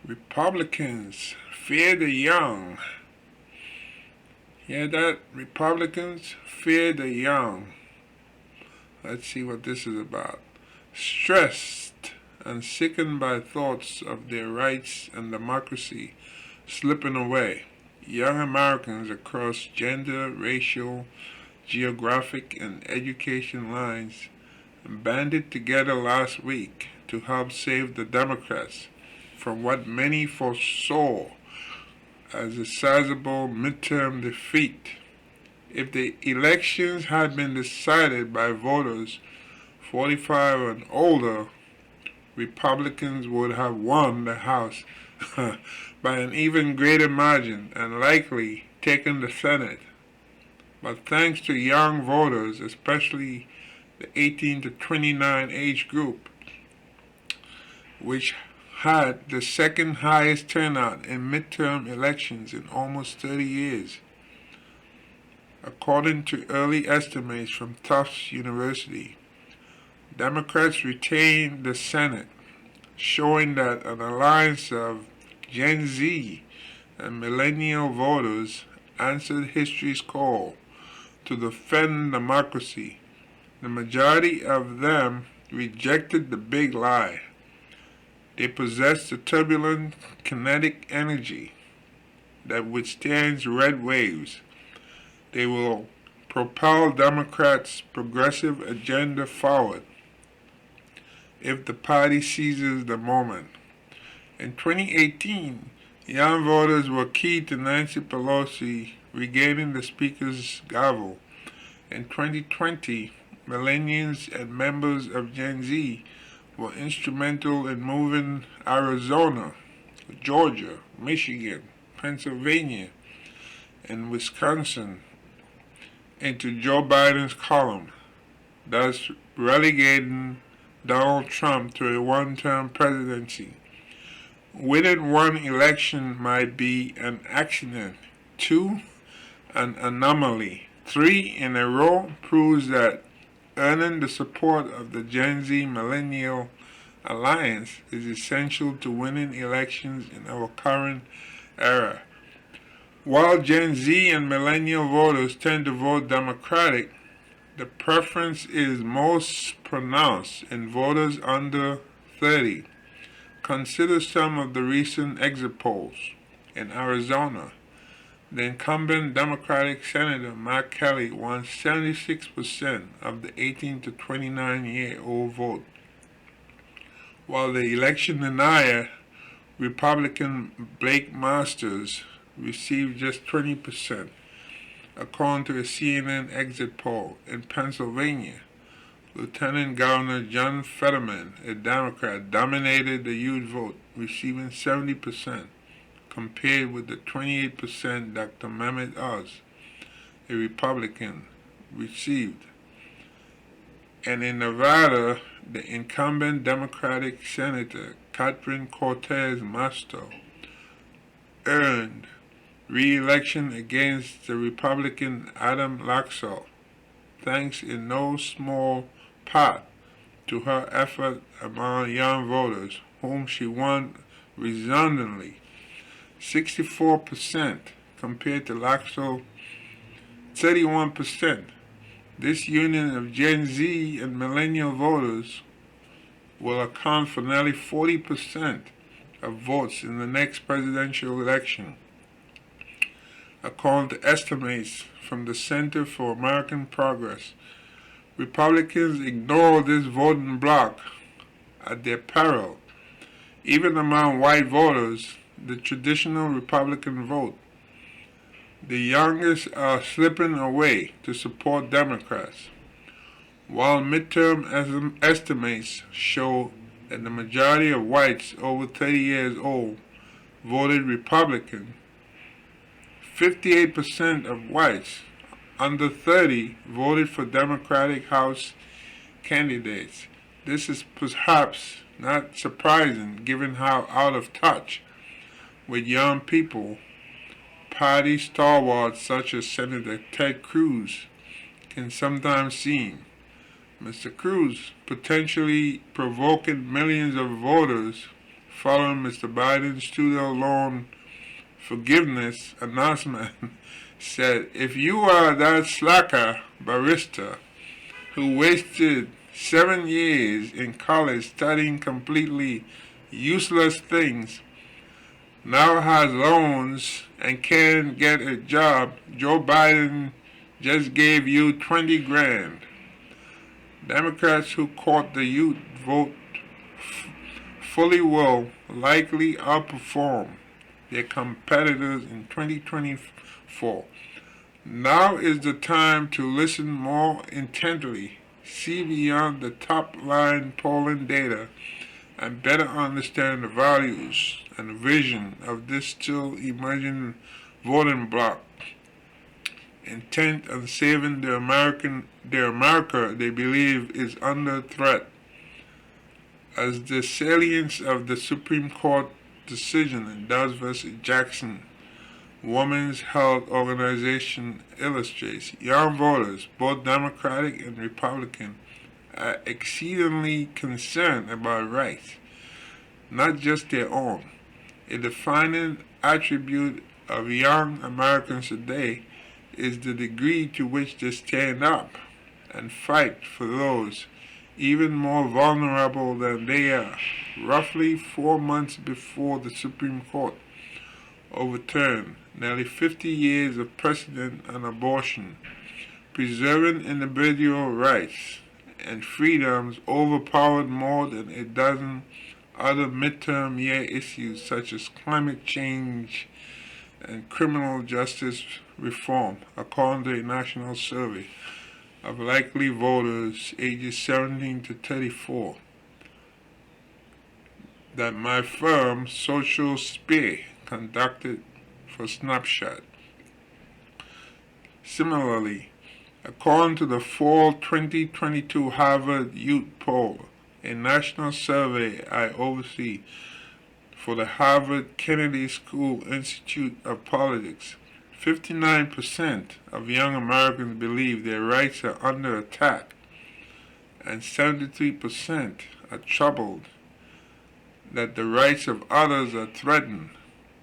Republicans fear the young. Hear that? Republicans fear the young. Let's see what this is about. Stressed and sickened by thoughts of their rights and democracy slipping away, young Americans across gender, racial, geographic, and education lines banded together last week to help save the Democrats from what many foresaw as a sizable midterm defeat. If the elections had been decided by voters 45 and older, Republicans would have won the House by an even greater margin and likely taken the Senate. But thanks to young voters, especially the 18 to 29 age group, which had the second highest turnout in midterm elections in almost 30 years. According to early estimates from Tufts University, Democrats retained the Senate, showing that an alliance of Gen Z and millennial voters answered history's call to defend democracy. The majority of them rejected the big lie. They possess the turbulent kinetic energy that withstands red waves. They will propel Democrats' progressive agenda forward if the party seizes the moment. In 2018, young voters were key to Nancy Pelosi regaining the Speaker's gavel. In 2020, millennials and members of Gen Z were instrumental in moving Arizona, Georgia, Michigan, Pennsylvania, and Wisconsin into Joe Biden's column, thus relegating Donald Trump to a one-term presidency. Winning one election might be an accident. 2, an anomaly. 3 in a row proves that earning the support of the Gen Z Millennial Alliance is essential to winning elections in our current era. While Gen Z and Millennial voters tend to vote Democratic, the preference is most pronounced in voters under 30. Consider some of the recent exit polls. In Arizona, the incumbent Democratic Senator Mark Kelly won 76% of the 18 to 29-year-old vote, while the election denier, Republican Blake Masters, received just 20%, according to a CNN exit poll. In Pennsylvania, Lieutenant Governor John Fetterman, a Democrat, dominated the youth vote, receiving 70%, compared with the 28% Dr. Mehmet Oz, a Republican, received. And in Nevada, the incumbent Democratic Senator Catherine Cortez Masto earned re-election against the Republican Adam Laxalt, thanks in no small part to her effort among young voters, whom she won resoundingly, 64% compared to Laxalt 31%. This union of Gen Z and millennial voters will account for nearly 40% of votes in the next presidential election, according to estimates from the Center for American Progress. Republicans ignore this voting bloc at their peril. Even among white voters, the traditional Republican vote, the youngest are slipping away to support Democrats. While midterm estimates show that the majority of whites over 30 years old voted Republican, 58% of whites under 30 voted for Democratic House candidates. This is perhaps not surprising given how out of touch with young people party stalwarts such as Senator Ted Cruz can sometimes seem. Mr. Cruz potentially provoking millions of voters following Mr. Biden's student loan forgiveness announcement said, "If you are that slacker barista who wasted 7 years in college studying completely useless things, now has loans and can't get a job, Joe Biden just gave you 20 grand." Democrats who caught the youth vote fully will likely outperform their competitors in 2024. Now is the time to listen more intently, see beyond the top-line polling data, and better understand the values and vision of this still emerging voting bloc, intent on saving the America they believe is under threat. As the salience of the Supreme Court decision in Dowd v. Jackson Women's Health Organization illustrates, young voters, both Democratic and Republican, are exceedingly concerned about rights, not just their own. A defining attribute of young Americans today is the degree to which they stand up and fight for those even more vulnerable than they are. Roughly 4 months before the Supreme Court overturned nearly 50 years of precedent on abortion, preserving individual rights and freedoms overpowered more than a dozen other midterm year issues such as climate change and criminal justice reform, according to a national survey of likely voters ages 17 to 34 that my firm, Social Sphere, conducted for Snapshot. Similarly, according to the fall 2022 Harvard Youth Poll, a national survey I oversee for the Harvard Kennedy School Institute of Politics, 59% of young Americans believe their rights are under attack, and 73% are troubled that the rights of others are threatened.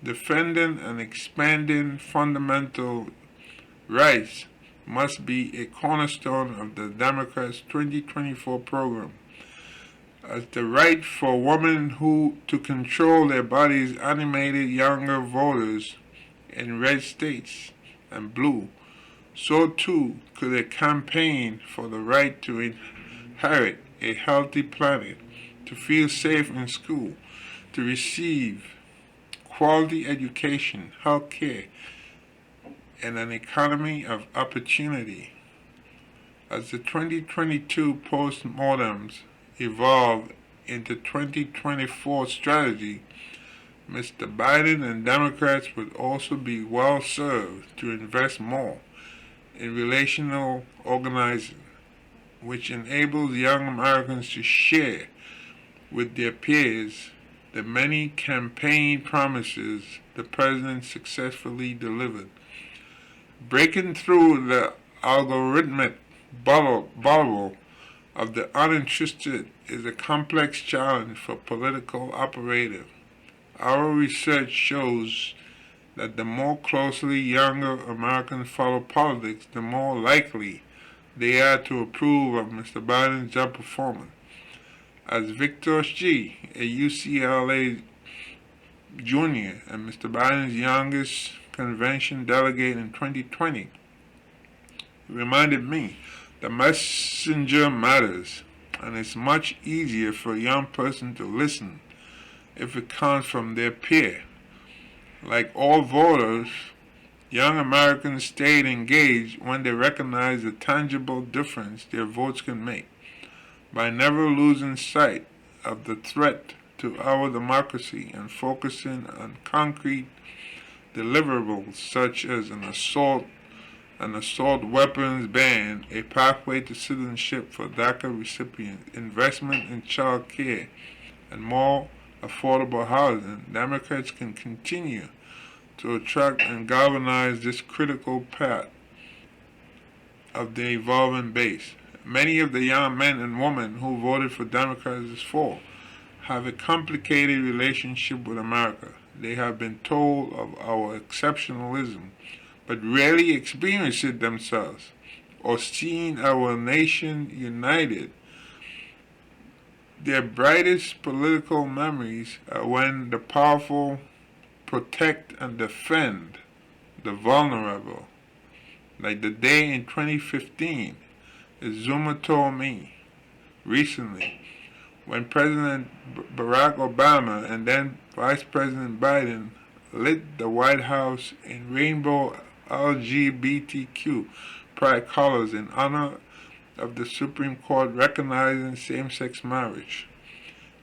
Defending and expanding fundamental rights must be a cornerstone of the Democrats' 2024 program, as the right for women to control their bodies animated younger voters in red states and blue. So too could a campaign for the right to inherit a healthy planet, to feel safe in school, to receive quality education, health care, and an economy of opportunity. As the 2022 postmortems evolve into 2024 strategy, Mr. Biden and Democrats would also be well served to invest more in relational organizing, which enables young Americans to share with their peers the many campaign promises the president successfully delivered. Breaking through the algorithmic bubble of the uninterested is a complex challenge for political operators. Our research shows that the more closely younger Americans follow politics, the more likely they are to approve of Mr. Biden's job performance. As Victor Shi, a UCLA junior and Mr. Biden's youngest convention delegate in 2020, reminded me, the messenger matters, and it's much easier for a young person to listen if it comes from their peer. Like all voters, young Americans stayed engaged when they recognized the tangible difference their votes can make. By never losing sight of the threat to our democracy and focusing on concrete deliverables such as an assault weapons ban, a pathway to citizenship for DACA recipients, investment in child care, and more affordable housing, Democrats can continue to attract and galvanize this critical part of the evolving base. Many of the young men and women who voted for Democrats this fall have a complicated relationship with America. They have been told of our exceptionalism, but rarely experienced it themselves or seen our nation united. Their brightest political memories are when the powerful protect and defend the vulnerable, like the day in 2015, as Zuma told me recently, when President Barack Obama and then Vice President Biden lit the White House in rainbow LGBTQ pride colors in honor of the Supreme Court recognizing same-sex marriage.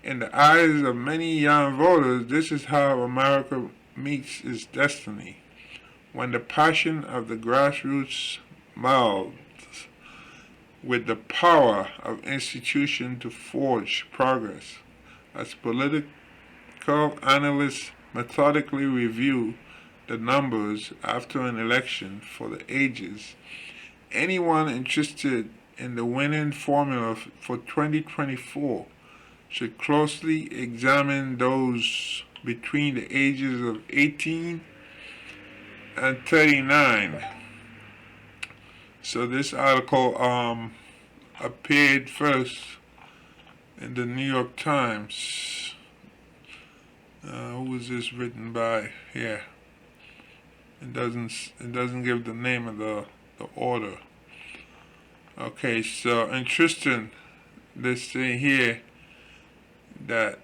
In the eyes of many young voters, this is how America meets its destiny, when the passion of the grassroots melds with the power of institutions to forge progress. As political analysts methodically review the numbers after an election for the ages, anyone interested in the winning formula for 2024 should closely examine those between the ages of 18 and 39. So this article appeared first in the New York Times. Who was this written by? Yeah, it doesn't give the name of the author. Okay, so interesting. They say here that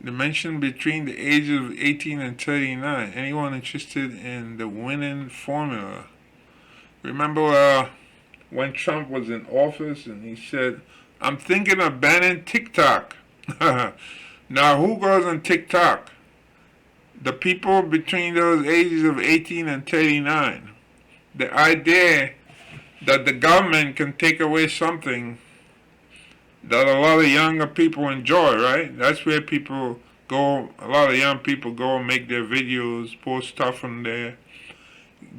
the mention between the ages of 18 and 39. Anyone interested in the winning formula? Remember when Trump was in office and he said, "I'm thinking of banning TikTok." Now, who goes on TikTok? The people between those ages of 18 and 39. The idea that the government can take away something that a lot of younger people enjoy, right? That's where people go, a lot of young people go and make their videos, post stuff on there,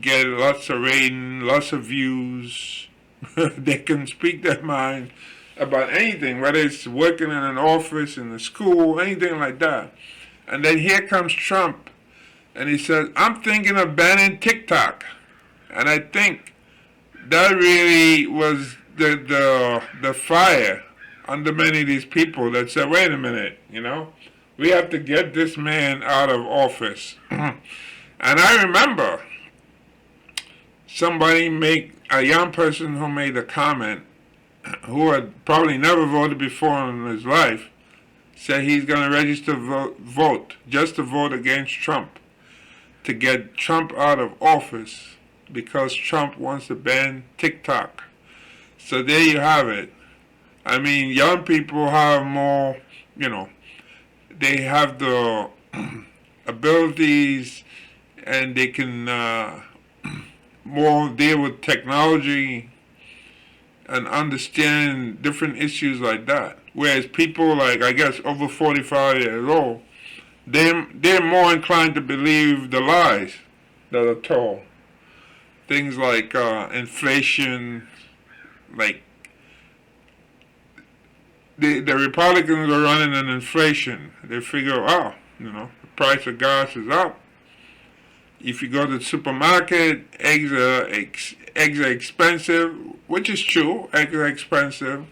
get lots of rating, lots of views. They can speak their mind about anything, whether it's working in an office, in a school, anything like that. And then here comes Trump, and he says, "I'm thinking of banning TikTok." And I think that really was the fire under many of these people that said, "Wait a minute, we have to get this man out of office." And I remember a young person who made a comment, who had probably never voted before in his life, said he's going to register vote just to vote against Trump, to get Trump out of office, because Trump wants to ban TikTok. So there you have it. I mean, young people have more, they have the abilities, and they can more deal with technology and understand different issues like that. Whereas people like, I guess, over 45 years old, they're more inclined to believe the lies that are told. Things like inflation, like the Republicans are running an inflation. They figure, the price of gas is up. If you go to the supermarket, eggs are expensive, which is true. Eggs are expensive.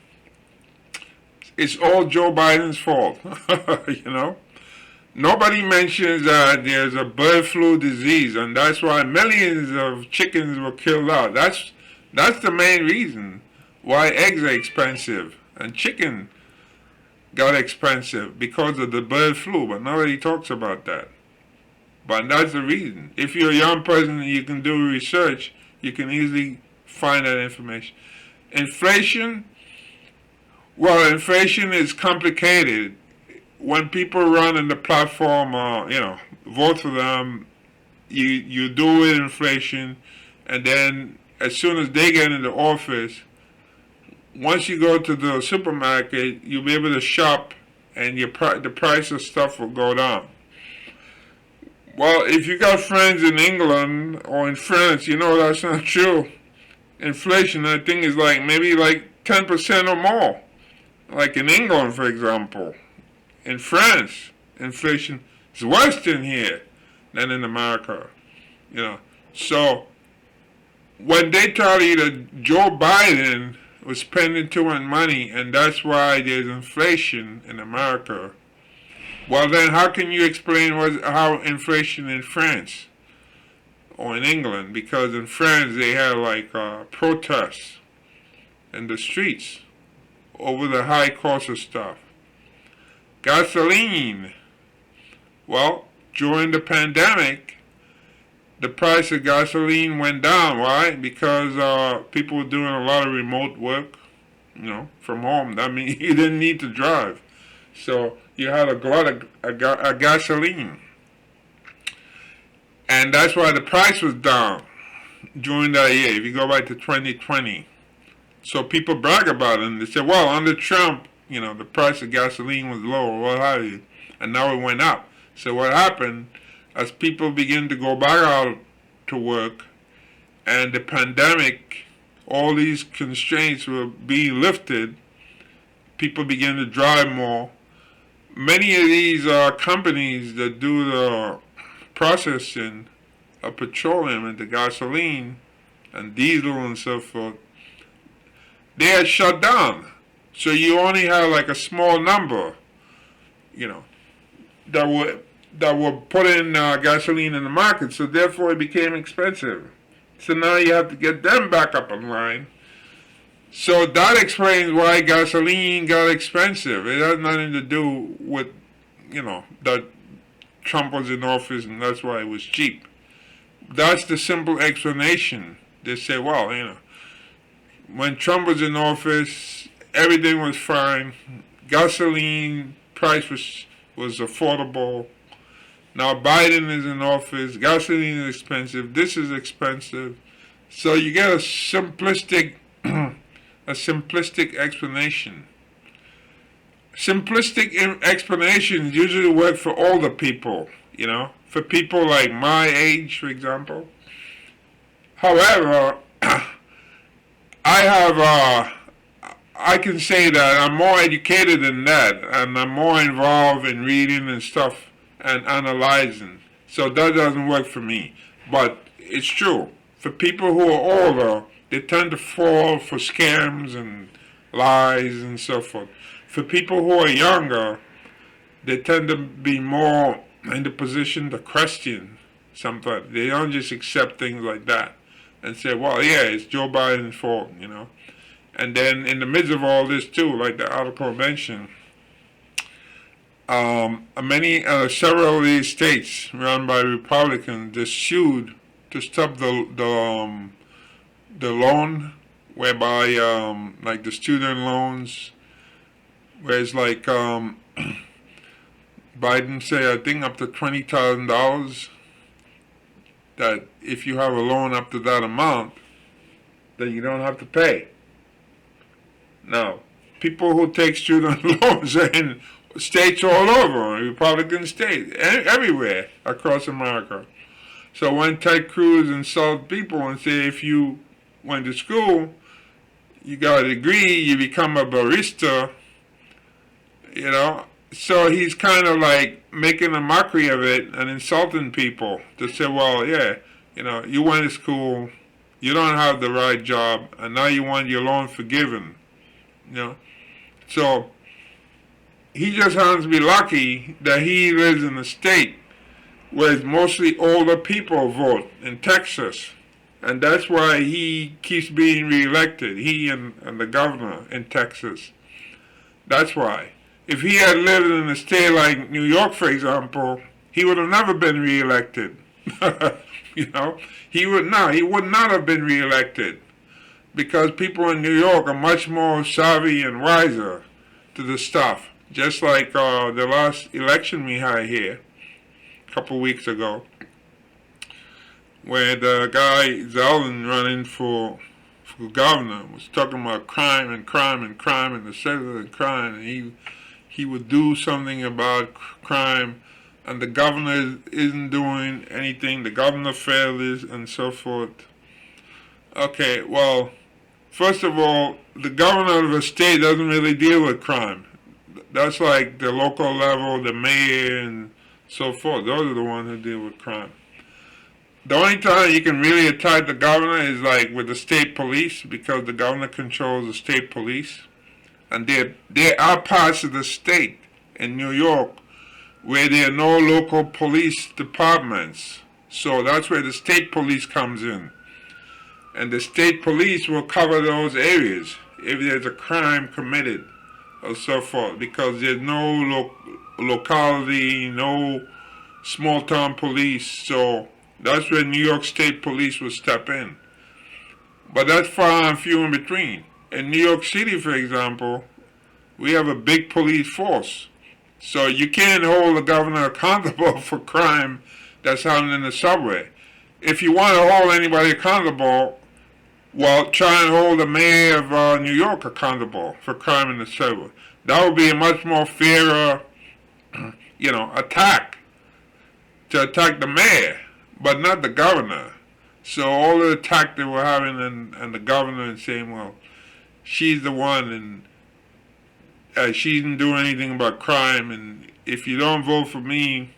It's all Joe Biden's fault, Nobody mentions that there's a bird flu disease, and that's why millions of chickens were killed out. That's the main reason why eggs are expensive and chicken got expensive, because of the bird flu, but nobody talks about that. But that's the reason. If you're a young person and you can do research, you can easily find that information. Inflation is complicated. When people run in the platform, vote for them, you do with inflation, and then as soon as they get into office, once you go to the supermarket, you'll be able to shop, and the price of stuff will go down. Well, if you got friends in England or in France, that's not true. inflation, I think, is like maybe like 10% or more. Like in England, for example. In France, inflation is worse than here than in America. You know. So when they tell you that Joe Biden was spending too much money and that's why there's inflation in America, well then how can you explain how inflation in France or in England? Because in France they had like protests in the streets over the high cost of stuff. Gasoline. Well, during the pandemic, the price of gasoline went down. Why? Because people were doing a lot of remote work, from home. I mean, you didn't need to drive. So you had a glut of gasoline. And that's why the price was down during that year, if you go back to 2020. So people brag about it, and they say, well, under Trump, the price of gasoline was low, or what have you, and now it went up. So what happened, as people begin to go back out to work, and the pandemic, all these constraints were being lifted, people began to drive more. Many of these companies that do the processing of petroleum and the gasoline and diesel and so forth, they had shut down. So you only have like a small number, that were putting gasoline in the market. So therefore it became expensive. So now you have to get them back up online. So that explains why gasoline got expensive. It has nothing to do with, that Trump was in office and that's why it was cheap. That's the simple explanation. They say, well, when Trump was in office, everything was fine. Gasoline price was affordable. Now Biden is in office. Gasoline is expensive. This is expensive. So you get a simplistic explanation. Simplistic explanations usually work for older people, for people like my age, for example. However, I can say that I'm more educated than that, and I'm more involved in reading and stuff and analyzing. So that doesn't work for me. But it's true. For people who are older, they tend to fall for scams and lies and so forth. For people who are younger, they tend to be more in the position to question something. They don't just accept things like that and say, well, yeah, it's Joe Biden's fault, And then in the midst of all this too, like the article mentioned, several of these states run by Republicans, they sued to stop the loan, whereby like the student loans, where it's like Biden say, I think up to $20,000, that if you have a loan up to that amount, then you don't have to pay. Now, people who take student loans are in states all over, Republican states, everywhere across America. So when Ted Cruz insults people and say if you went to school, you got a degree, you become a barista, so he's kind of like making a mockery of it and insulting people to say, well, yeah, you went to school, you don't have the right job, and now you want your loan forgiven. So he just happens to be lucky that he lives in a state where it's mostly older people vote in Texas. And that's why he keeps being reelected, he and the governor in Texas. That's why. If he had lived in a state like New York, for example, he would have never been reelected. He would not have been reelected. Because people in New York are much more savvy and wiser to the stuff. Just like the last election we had here a couple weeks ago, where the guy Zeldin running for governor was talking about crime and the citizens and crime, and he would do something about crime, and the governor isn't doing anything. The governor failed this and so forth. Okay, well, first of all, the governor of a state doesn't really deal with crime. That's like the local level, the mayor, and so forth. Those are the ones who deal with crime. The only time you can really attack the governor is like with the state police, because the governor controls the state police, and there are parts of the state in New York where there are no local police departments. So that's where the state police comes in, and the state police will cover those areas if there's a crime committed or so forth, because there's no locality, no small town police. So that's where New York State Police will step in. But that's far and few in between. In New York City, for example, we have a big police force. So you can't hold the governor accountable for crime that's happening in the subway. If you want to hold anybody accountable, well, try and hold the mayor of New York accountable for crime in the subway. That would be a much more fairer, attack to attack the mayor, but not the governor. So all the attack that we're having and the governor and saying, well, she's the one and she didn't do anything about crime, and if you don't vote for me,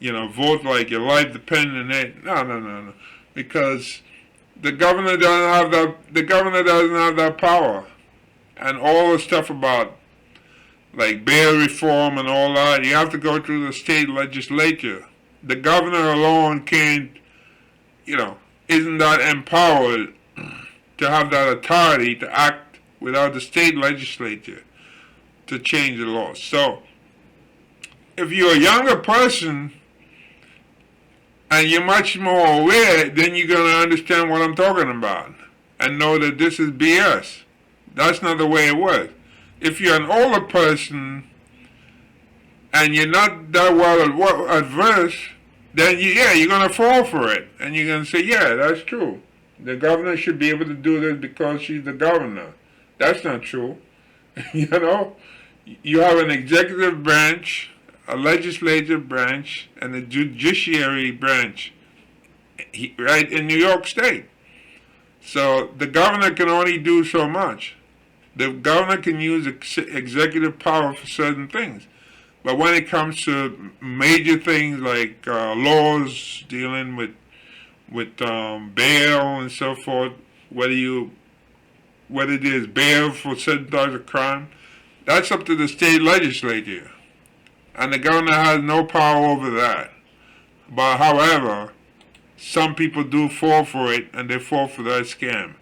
vote like your life depends on it. No. Because the governor doesn't have that. The governor doesn't have that power, and all the stuff about like bail reform and all that. You have to go through the state legislature. The governor alone can't, isn't that empowered to have that authority to act without the state legislature to change the law. So, if you're a younger person and you're much more aware, then you're going to understand what I'm talking about and know that this is BS. That's not the way it works. If you're an older person and you're not that well adverse, then you're going to fall for it. And you're going to say, yeah, that's true. The governor should be able to do this because she's the governor. That's not true. You have an executive branch, a legislative branch, and a judiciary branch, right, in New York State. So the governor can only do so much. The governor can use executive power for certain things. But when it comes to major things like laws dealing with bail and so forth, whether there's bail for certain types of crime, that's up to the state legislature. And the governor has no power over that. But however, some people do fall for it, and they fall for that scam.